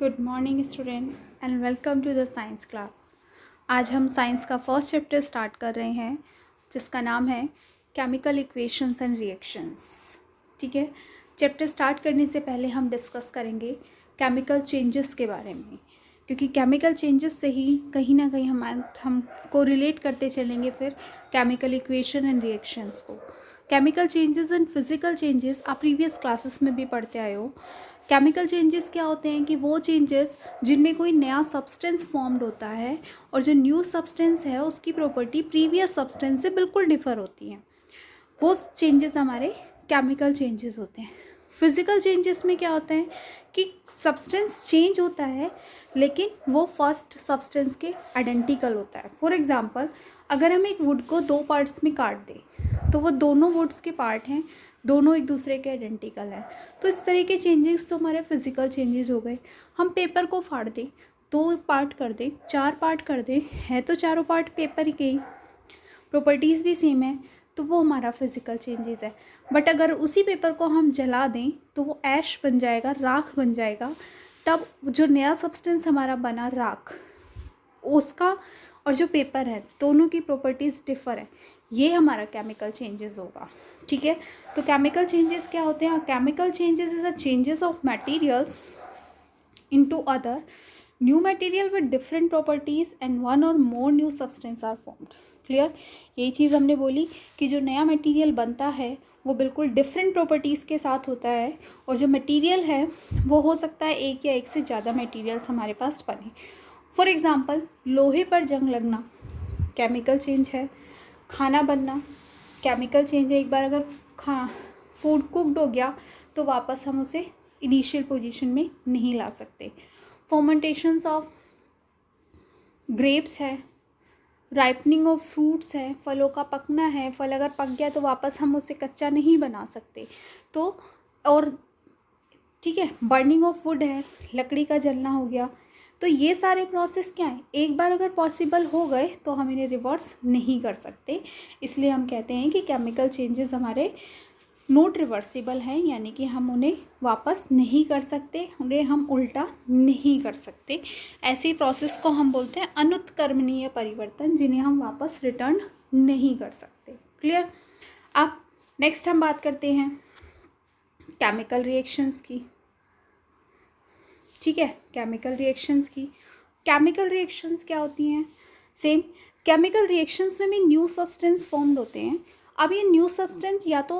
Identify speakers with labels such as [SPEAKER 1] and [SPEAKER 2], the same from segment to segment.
[SPEAKER 1] Good morning students and welcome to the science class. आज हम science का first chapter start कर रहे हैं जिसका नाम है केमिकल इक्वेशंस एंड रिएक्शंस। ठीक है, चैप्टर स्टार्ट करने से पहले हम डिस्कस करेंगे केमिकल चेंजेस के बारे में, क्योंकि केमिकल चेंजेस से ही कहीं ना कहीं हम रिलेट करते चलेंगे फिर केमिकल इक्वेशन एंड रिएक्शंस को। Chemical changes and physical changes आप प्रीवियस क्लासेस में भी पढ़ते आए हो। केमिकल चेंजेस क्या होते हैं कि वो चेंजेस जिनमें कोई नया सब्सटेंस फॉर्म्ड होता है और जो न्यू सब्सटेंस है उसकी प्रॉपर्टी प्रीवियस सब्सटेंस से बिल्कुल डिफर होती है, वो चेंजेस हमारे केमिकल चेंजेस होते हैं। फिजिकल चेंजेस में क्या होता है कि सब्सटेंस चेंज होता है लेकिन वो फर्स्ट सब्सटेंस के आइडेंटिकल होता है। फॉर एग्जांपल, अगर हम एक वुड को दो पार्ट्स में काट दें तो वो दोनों वुड्स के पार्ट हैं, दोनों एक दूसरे के आइडेंटिकल हैं। तो इस तरह के चेंजेस तो हमारे फिजिकल चेंजेस हो गए। हम पेपर को फाड़ दें, दो पार्ट कर दें, चार पार्ट कर दें, है तो चारों पार्ट पेपर के ही, प्रॉपर्टीज़ भी सेम है, तो वो हमारा फिजिकल चेंजेस है। बट अगर उसी पेपर को हम जला दें तो वो ऐश बन जाएगा, राख बन जाएगा। तब जो नया सब्सटेंस हमारा बना राख, उसका और जो पेपर है दोनों की प्रॉपर्टीज़ डिफर है, ये हमारा केमिकल चेंजेस होगा। ठीक है, तो केमिकल चेंजेस क्या होते हैं? Chemical changes is a changes of materials into other new material with different properties and one or more new substance are formed. Clear? यही चीज़ हमने बोली कि जो नया मटेरियल बनता है वो बिल्कुल डिफरेंट प्रॉपर्टीज़ के साथ होता है, और जो मटेरियल है वो हो सकता है एक या एक से ज़्यादा मटेरियल्स हमारे पास बने। फॉर एग्ज़ाम्पल, लोहे पर जंग लगना केमिकल चेंज है। खाना बनना केमिकल चेंज है। एक बार अगर फूड कुकड हो गया तो वापस हम उसे इनिशियल पोजीशन में नहीं ला सकते। फर्मेंटेशंस ऑफ ग्रेप्स है, राइपनिंग ऑफ फ्रूट्स है, फलों का पकना है, फल अगर पक गया तो वापस हम उसे कच्चा नहीं बना सकते। तो और ठीक है, बर्निंग ऑफ वुड है, लकड़ी का जलना हो गया। तो ये सारे प्रोसेस क्या हैं, एक बार अगर पॉसिबल हो गए तो हम इन्हें रिवर्स नहीं कर सकते। इसलिए हम कहते हैं कि केमिकल चेंजेस हमारे नॉट रिवर्सिबल हैं, यानी कि हम उन्हें वापस नहीं कर सकते, उन्हें हम उल्टा नहीं कर सकते। ऐसी प्रोसेस को हम बोलते हैं अनुत्क्रमणीय परिवर्तन, जिन्हें हम वापस रिटर्न नहीं कर सकते। क्लियर? अब नेक्स्ट हम बात करते हैं केमिकल रिएक्शंस की। ठीक है, केमिकल रिएक्शंस की। केमिकल रिएक्शंस क्या होती हैं? सेम, केमिकल रिएक्शंस में भी न्यू सब्सटेंस फॉर्म्ड होते हैं। अब ये न्यू सब्सटेंस या तो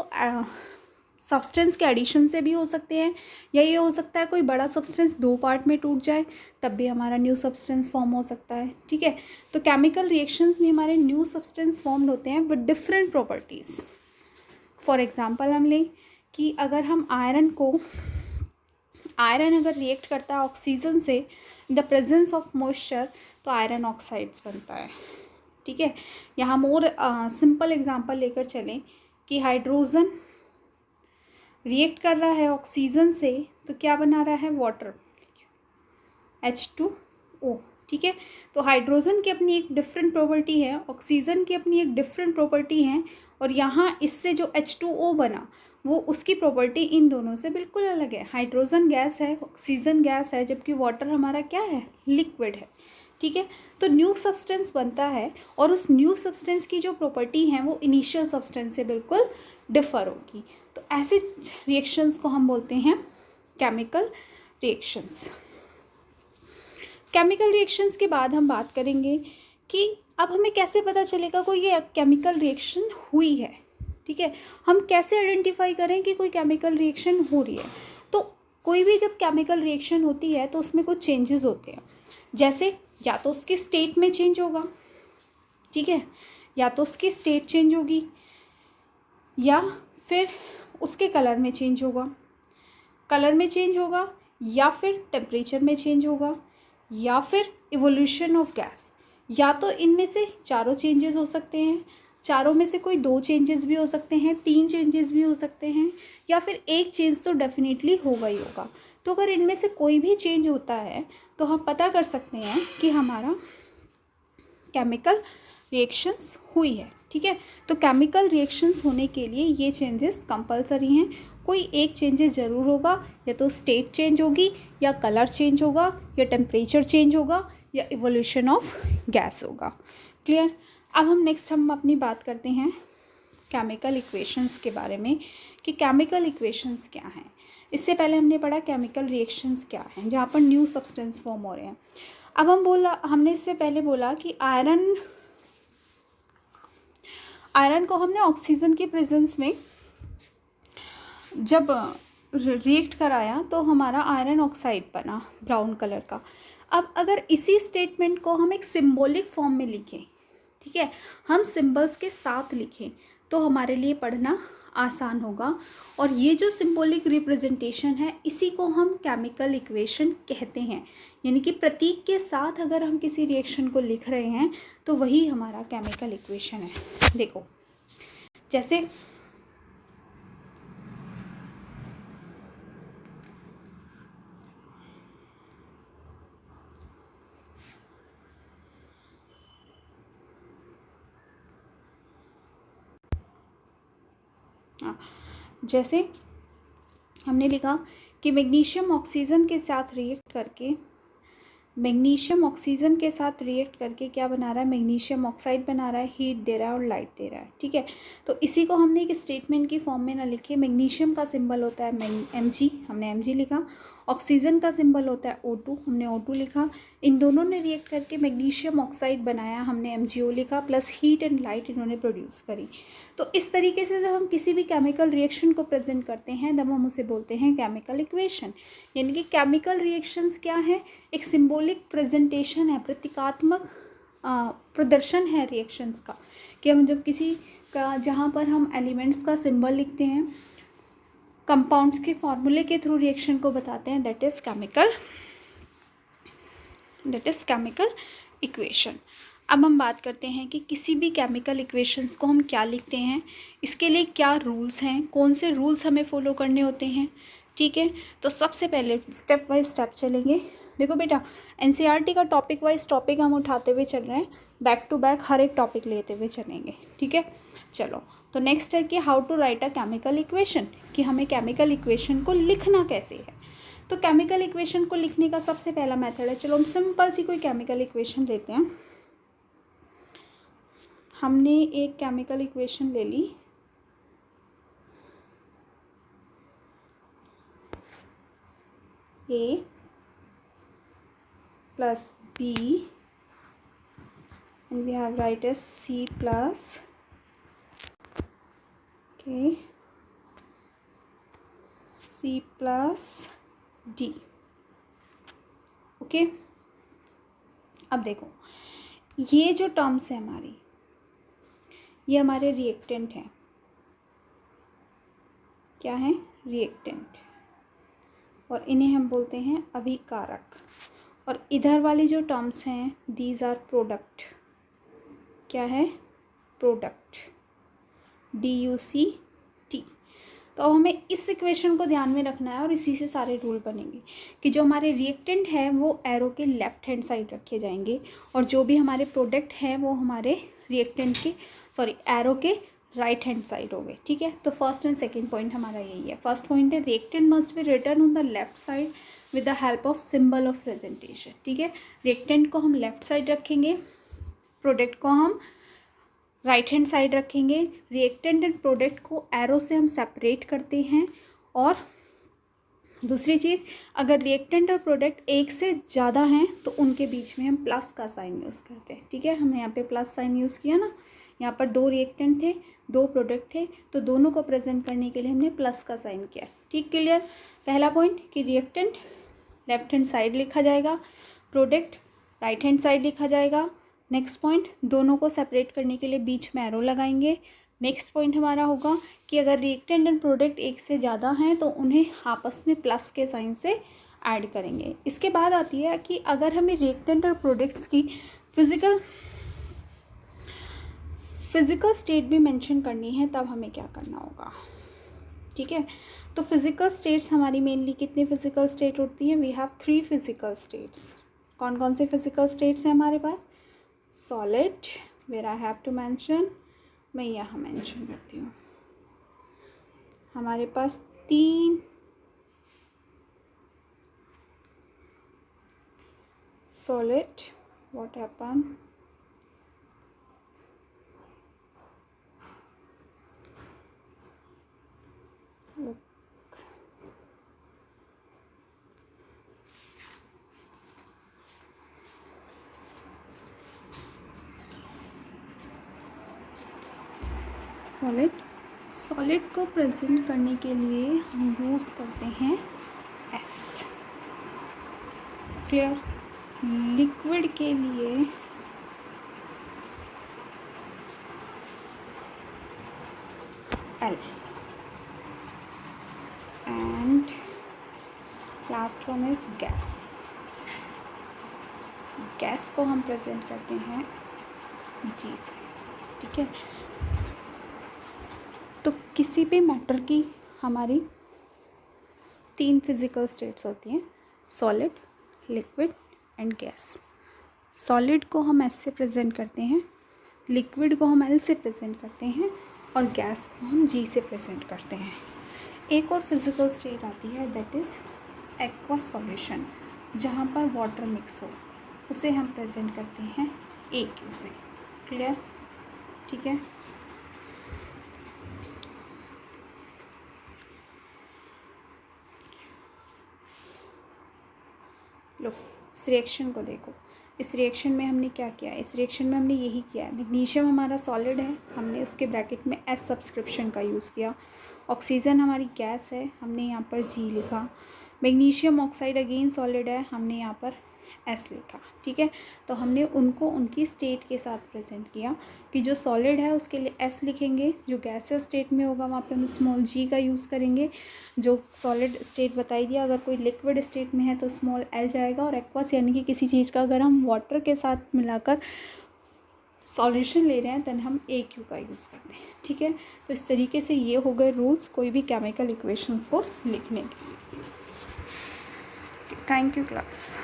[SPEAKER 1] सब्सटेंस के एडिशन से भी हो सकते हैं, या ये हो सकता है कोई बड़ा सब्सटेंस दो पार्ट में टूट जाए तब भी हमारा न्यू सब्सटेंस फॉर्म हो सकता है। ठीक है, तो केमिकल रिएक्शंस में हमारे न्यू सब्सटेंस फॉर्म्ड होते हैं with different properties. For example हम लें कि अगर हम आयरन अगर रिएक्ट करता है ऑक्सीजन से in the presence of moisture, तो आयरन ऑक्साइड्स बनता है। ठीक है, यहाँ मोर सिंपल एग्जांपल लेकर चलें कि हाइड्रोजन रिएक्ट कर रहा है ऑक्सीजन से, तो क्या बना रहा है? Water, H2O। ठीक है, तो हाइड्रोजन की अपनी एक डिफरेंट प्रॉपर्टी है, ऑक्सीजन की अपनी एक डिफरेंट प्रॉपर्टी है, और यहाँ इससे जो H2O बना वो उसकी प्रॉपर्टी इन दोनों से बिल्कुल अलग है। हाइड्रोजन गैस है, ऑक्सीजन गैस है, जबकि वाटर हमारा क्या है? लिक्विड है। ठीक है, तो न्यू सब्सटेंस बनता है और उस न्यू सब्सटेंस की जो प्रॉपर्टी है वो इनिशियल सब्सटेंस से बिल्कुल डिफर होगी। तो ऐसे रिएक्शंस को हम बोलते हैं केमिकल रिएक्शंस। केमिकल रिएक्शंस के बाद हम बात करेंगे कि अब हमें कैसे पता चलेगा कोई ये केमिकल रिएक्शन हुई है। ठीक है, हम कैसे आइडेंटिफाई करें कि कोई केमिकल रिएक्शन हो रही है? तो कोई भी जब केमिकल रिएक्शन होती है तो उसमें कुछ चेंजेस होते हैं, जैसे या तो उसकी स्टेट में चेंज होगा, ठीक है, या तो उसकी स्टेट चेंज होगी, या फिर उसके कलर में चेंज होगा, या फिर टेम्परेचर में चेंज होगा, या फिर इवोल्यूशन ऑफ गैस। या तो इनमें से चारों चेंजेस हो सकते हैं, चारों में से कोई दो चेंजेस भी हो सकते हैं, तीन चेंजेस भी हो सकते हैं, या फिर एक चेंज तो डेफिनेटली होगा ही होगा। तो अगर इनमें से कोई भी चेंज होता है तो हम पता कर सकते हैं कि हमारा केमिकल रिएक्शंस हुई है। ठीक है, तो केमिकल रिएक्शंस होने के लिए ये चेंजेस कंपलसरी हैं। कोई एक चेंजेस ज़रूर होगा, या तो स्टेट चेंज होगी, या कलर चेंज होगा, या टेम्परेचर चेंज होगा, या इवोल्यूशन ऑफ गैस होगा। क्लियर। अब हम अपनी बात करते हैं केमिकल इक्वेशंस के बारे में कि केमिकल इक्वेशंस क्या हैं। इससे पहले हमने पढ़ा केमिकल रिएक्शंस क्या हैं, जहाँ पर न्यू सब्सटेंस फॉर्म हो रहे हैं। अब हमने इससे पहले बोला कि आयरन को हमने ऑक्सीजन की प्रेजेंस में जब रिएक्ट कराया तो हमारा आयरन ऑक्साइड बना ब्राउन कलर का। अब अगर इसी स्टेटमेंट को हम एक सिंबॉलिक फॉर्म में लिखें, ठीक है, हम सिंबल्स के साथ लिखें तो हमारे लिए पढ़ना आसान होगा। और ये जो सिंबॉलिक रिप्रेजेंटेशन है इसी को हम केमिकल इक्वेशन कहते हैं। यानी कि प्रतीक के साथ अगर हम किसी रिएक्शन को लिख रहे हैं तो वही हमारा केमिकल इक्वेशन है। देखो जैसे जैसे हमने लिखा कि मैग्नीशियम ऑक्सीजन के साथ रिएक्ट करके क्या बना रहा है, मैग्नीशियम ऑक्साइड बना रहा है, हीट दे रहा है और लाइट दे रहा है। ठीक है, तो इसी को हमने एक स्टेटमेंट की फॉर्म में ना लिखे। मैग्नीशियम का सिंबल होता है Mg, हमने Mg लिखा। ऑक्सीजन का सिंबल होता है O2, हमने O2 लिखा। इन दोनों ने रिएक्ट करके मैग्नीशियम ऑक्साइड बनाया, हमने MgO लिखा, प्लस हीट एंड लाइट इन्होंने प्रोड्यूस करी। तो इस तरीके से जब हम किसी भी केमिकल रिएक्शन को प्रेजेंट करते हैं तब हम उसे बोलते हैं केमिकल इक्वेशन। यानी कि केमिकल रिएक्शंस क्या है, एक सिंबॉलिक प्रेजेंटेशन है, प्रतीकात्मक प्रदर्शन है रिएक्शंस का। कि हम जब किसी का, जहाँ पर हम एलिमेंट्स का सिंबल लिखते हैं, कंपाउंड्स के फॉर्मूले के थ्रू रिएक्शन को बताते हैं, दैट इज केमिकल इक्वेशन। अब हम बात करते हैं कि किसी भी केमिकल इक्वेशंस को हम क्या लिखते हैं, इसके लिए क्या रूल्स हैं, कौन से रूल्स हमें फॉलो करने होते हैं। ठीक है, तो सबसे पहले स्टेप बाय स्टेप चलेंगे। देखो बेटा, एनसीईआरटी का टॉपिक वाइज टॉपिक हम उठाते हुए चल रहे हैं, बैक टू बैक हर एक टॉपिक लेते हुए चलेंगे। ठीक है, चलो तो नेक्स्ट है कि how to write a chemical equation, कि हमें केमिकल इक्वेशन को लिखना कैसे है। तो केमिकल इक्वेशन को लिखने का सबसे पहला मेथड है, चलो हम सिंपल सी कोई केमिकल इक्वेशन लेते हैं। हमने एक केमिकल इक्वेशन ले ली, A plus B and we have write as C plus C plus D। Okay, अब देखो ये जो टर्म्स है हमारी, ये हमारे रिएक्टेंट हैं। क्या है, रिएक्टेंट, और इन्हें हम बोलते हैं अभिकारक। और इधर वाली जो टर्म्स हैं, दीज आर प्रोडक्ट। क्या है, प्रोडक्ट, DUCT। तो अब हमें इस इक्वेशन को ध्यान में रखना है और इसी से सारे रूल बनेंगे कि जो हमारे रिएक्टेंट हैं वो एरो के लेफ्ट हैंड साइड रखे जाएंगे, और जो भी हमारे प्रोडक्ट हैं वो हमारे रिएक्टेंट के एरो के राइट हैंड साइड हो गए। ठीक है, तो फर्स्ट एंड सेकेंड पॉइंट हमारा यही है। फर्स्ट पॉइंट है reactant must be written on the left side with the help of symbol of presentation. ठीक है, रिएक्टेंट को हम लेफ्ट साइड रखेंगे, प्रोडक्ट को हम राइट हैंड साइड रखेंगे। रिएक्टेंट एंड प्रोडक्ट को एरो से हम सेपरेट करते हैं। और दूसरी चीज़, अगर रिएक्टेंट और प्रोडक्ट एक से ज़्यादा हैं तो उनके बीच में हम प्लस का साइन यूज़ करते हैं। ठीक है, हमने यहाँ पे प्लस साइन यूज़ किया ना, यहाँ पर 2 रिएक्टेंट थे, 2 प्रोडक्ट थे, तो दोनों को प्रेजेंट करने के लिए हमने प्लस का साइन किया। ठीक, क्लियर। पहला पॉइंट कि रिएक्टेंट लेफ्ट हैंड साइड लिखा जाएगा, प्रोडक्ट राइट हैंड साइड लिखा जाएगा। नेक्स्ट पॉइंट, दोनों को सेपरेट करने के लिए बीच में एरो लगाएंगे। नेक्स्ट पॉइंट हमारा होगा कि अगर रिएक्टेंट एंड प्रोडक्ट एक से ज़्यादा हैं तो उन्हें आपस में प्लस के साइन से ऐड करेंगे। इसके बाद आती है कि अगर हमें रिएक्टेंट और प्रोडक्ट्स की फिज़िकल स्टेट भी मेंशन करनी है तब हमें क्या करना होगा। ठीक है, तो फिज़िकल स्टेट्स हमारी मेनली कितनी फिज़िकल स्टेट होती हैं, वी हैव 3 फिज़िकल स्टेट्स। कौन कौन से फिज़िकल स्टेट्स हैं हमारे पास, solid, where I have to mention, मैं यहाँ मेंशन करती हूँ, हमारे पास 3 solid, what happen? Look. सॉलिड को प्रेजेंट करने के लिए हम यूज़ करते हैं एस। क्लियर? लिक्विड के लिए L and last one is gas. Gas को हम प्रेजेंट करते हैं जी से। ठीक है, तो किसी भी मैटर की हमारी 3 फिजिकल स्टेट्स होती हैं, solid, liquid and gas. Solid को हम एस से प्रेजेंट करते हैं, लिक्विड को हम एल से प्रेजेंट करते हैं और गैस को हम जी से प्रेजेंट करते हैं। एक और फिजिकल स्टेट आती है दैट इज़ एक्वस सॉल्यूशन, जहाँ पर वाटर मिक्स हो, उसे हम प्रेजेंट करते हैं ए क्यू से। क्लियर? ठीक है, लो इस रिएक्शन को देखो। इस रिएक्शन में हमने क्या किया है? इस रिएक्शन में हमने यही किया है, मैग्नीशियम हमारा सॉलिड है, हमने उसके ब्रैकेट में एस सब्सक्रिप्शन का यूज़ किया। ऑक्सीजन हमारी गैस है, हमने यहाँ पर जी लिखा। मैग्नीशियम ऑक्साइड अगेन सॉलिड है, हमने यहाँ पर एस लिखा। ठीक है, तो हमने उनको उनकी स्टेट के साथ प्रेजेंट किया कि जो सॉलिड है उसके लिए एस लिखेंगे, जो गैसेस स्टेट में होगा वहाँ पे हम स्मॉल जी का यूज़ करेंगे। जो सॉलिड स्टेट बताई दिया, अगर कोई लिक्विड स्टेट में है तो स्मॉल एल जाएगा, और एक्वस यानी कि किसी चीज़ का अगर हम वाटर के साथ मिलाकर सॉल्यूशन ले रहे हैं देन हम ए क्यू का यूज़ करते हैं। ठीक है, तो इस तरीके से ये हो गए रूल्स कोई भी केमिकल इक्वेशंस को लिखने के लिए। Thank you class.